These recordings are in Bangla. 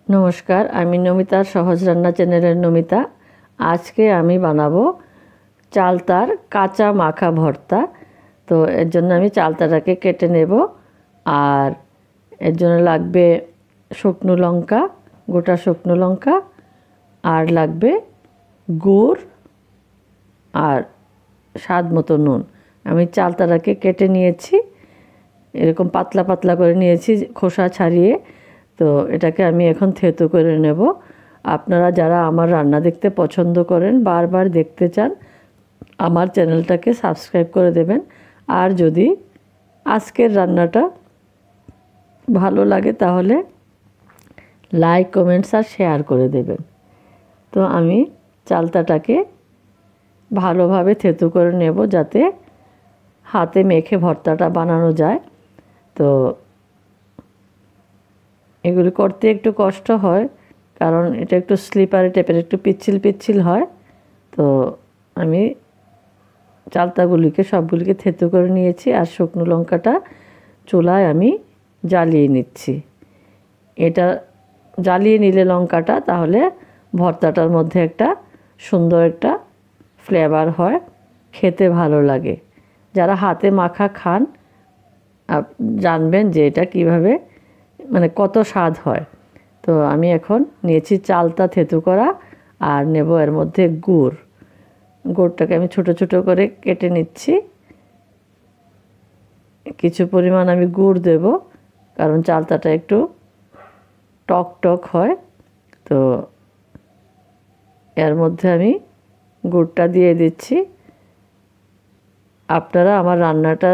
নমস্কার, আমি নমিতার সহজ রান্না চ্যানেলের নমিতা। আজকে আমি বানাবো চালতার কাঁচা মাখা ভর্তা। তো এর জন্য আমি চালতাটাকে কেটে নেব, আর এর জন্য লাগবে শুকনো লঙ্কা, গোটা শুকনো লঙ্কা, আর লাগবে গুড় আর স্বাদ মতো নুন। আমি চালতাটাকে কেটে নিয়েছি, এরকম পাতলা পাতলা করে নিয়েছি খোসা ছাড়িয়ে। তো এটাকে আমি এখন থেতো করে নেব। আপনারা যারা আমার রান্না দেখতে পছন্দ করেন, বারবার দেখতে চান, আমার চ্যানেলটাকে সাবস্ক্রাইব করে দেবেন। আর যদি আজকের রান্নাটা ভালো লাগে তাহলে লাইক, কমেন্টস আর শেয়ার করে দেবেন। তো আমি চালতাটাকে ভালোভাবে থেতো করে নেব যাতে হাতে মেখে ভর্তাটা বানানো যায়। তো এগুলি করতে একটু কষ্ট হয়, কারণ এটা একটু স্লিপারি টাইপের, একটু পিচ্ছিল পিচ্ছিল হয়। তো আমি চালতাগুলিকে সবগুলিকে থেতো করে নিয়েছি, আর শুকনো লঙ্কাটা চুলায় আমি জ্বালিয়ে নিচ্ছি। এটা জ্বালিয়ে নিলে লঙ্কাটা, তাহলে ভর্তাটার মধ্যে একটা সুন্দর একটা ফ্লেভার হয়, খেতে ভালো লাগে। যারা হাতে মাখা খান জানবেন যে এটা কীভাবে, মানে কত স্বাদ হয়। তো আমি এখন নিয়েছি চালতা থেতো করা, আর নেব এর মধ্যে গুড়টাকে আমি ছোট ছোট করে কেটে নিচ্ছি। কিছু পরিমাণ আমি গুড় দেব, কারণ চালতাটা একটু টক টক হয়। তো এর মধ্যে আমি গুড়টা দিয়ে দিচ্ছি। আপনারা আমার রান্নাটা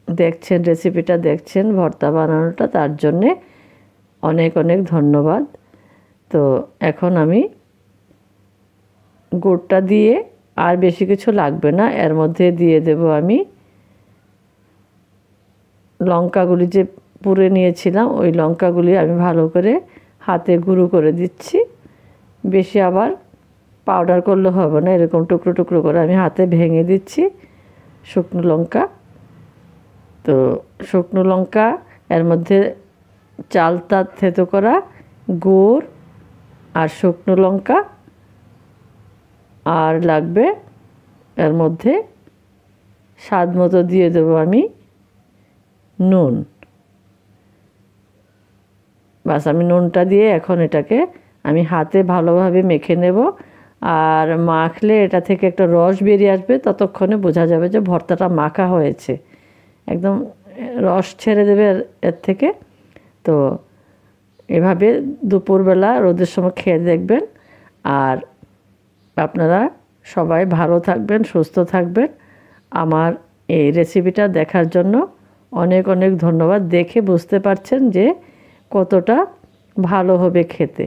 দেখছেন, রেসিপিটা দেখছেন, ভর্তা বানানোটা, তার জন্যে অনেক অনেক ধন্যবাদ। তো এখন আমি গুড়টা দিয়ে, আর বেশি কিছু লাগবে না, এর মধ্যে দিয়ে দেব আমি লঙ্কাগুলি যে পুড়ে নিয়েছিলাম, ওই লঙ্কাগুলি আমি ভালো করে হাতে গুঁড়ো করে দিচ্ছি। বেশি আবার পাউডার করলে হবে না, এরকম টুকরো টুকরো করে আমি হাতে ভেঙে দিচ্ছি শুকনো লঙ্কা। তো শুকনো লঙ্কা, এর মধ্যে চালতা থেতো করা, গুড় আর শুকনো লঙ্কা, আর লাগবে এর মধ্যে স্বাদ মতো দিয়ে দেবো আমি নুন। বাস, আমি নুনটা দিয়ে এখন এটাকে আমি হাতে ভালোভাবে মেখে নেব। আর মাখলে এটা থেকে একটা রস বেরিয়ে আসবে, ততক্ষণে বোঝা যাবে যে ভর্তাটা মাখা হয়েছে, একদম রস ছেড়ে দেবে এর থেকে। তো এভাবে দুপুরবেলা রোদের সময় খেয়ে দেখবেন। আর আপনারা সবাই ভালো থাকবেন, সুস্থ থাকবেন। আমার এই রেসিপিটা দেখার জন্য অনেক অনেক ধন্যবাদ। দেখে বুঝতে পারছেন যে কতটা ভালো হবে খেতে,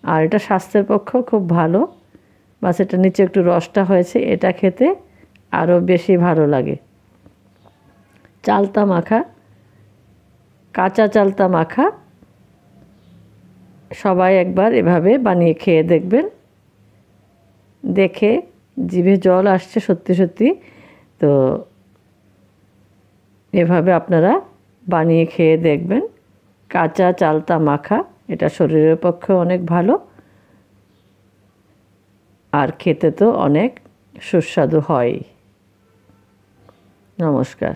আর এটা স্বাস্থ্যের পক্ষেও খুব ভালো। বাস, এটা নিচে একটু রসটা হয়েছে, এটা খেতে আরও বেশি ভালো লাগে। চালতা মাখা, কাঁচা চালতা মাখা সবাই একবার এভাবে বানিয়ে খেয়ে দেখবেন। দেখে জিভে জল আসছে সত্যি সত্যি। তো এভাবে আপনারা বানিয়ে খেয়ে দেখবেন। কাঁচা চালতা মাখা, এটা শরীরের পক্ষে অনেক ভালো, আর খেতে তো অনেক সুস্বাদু হয়। নমস্কার।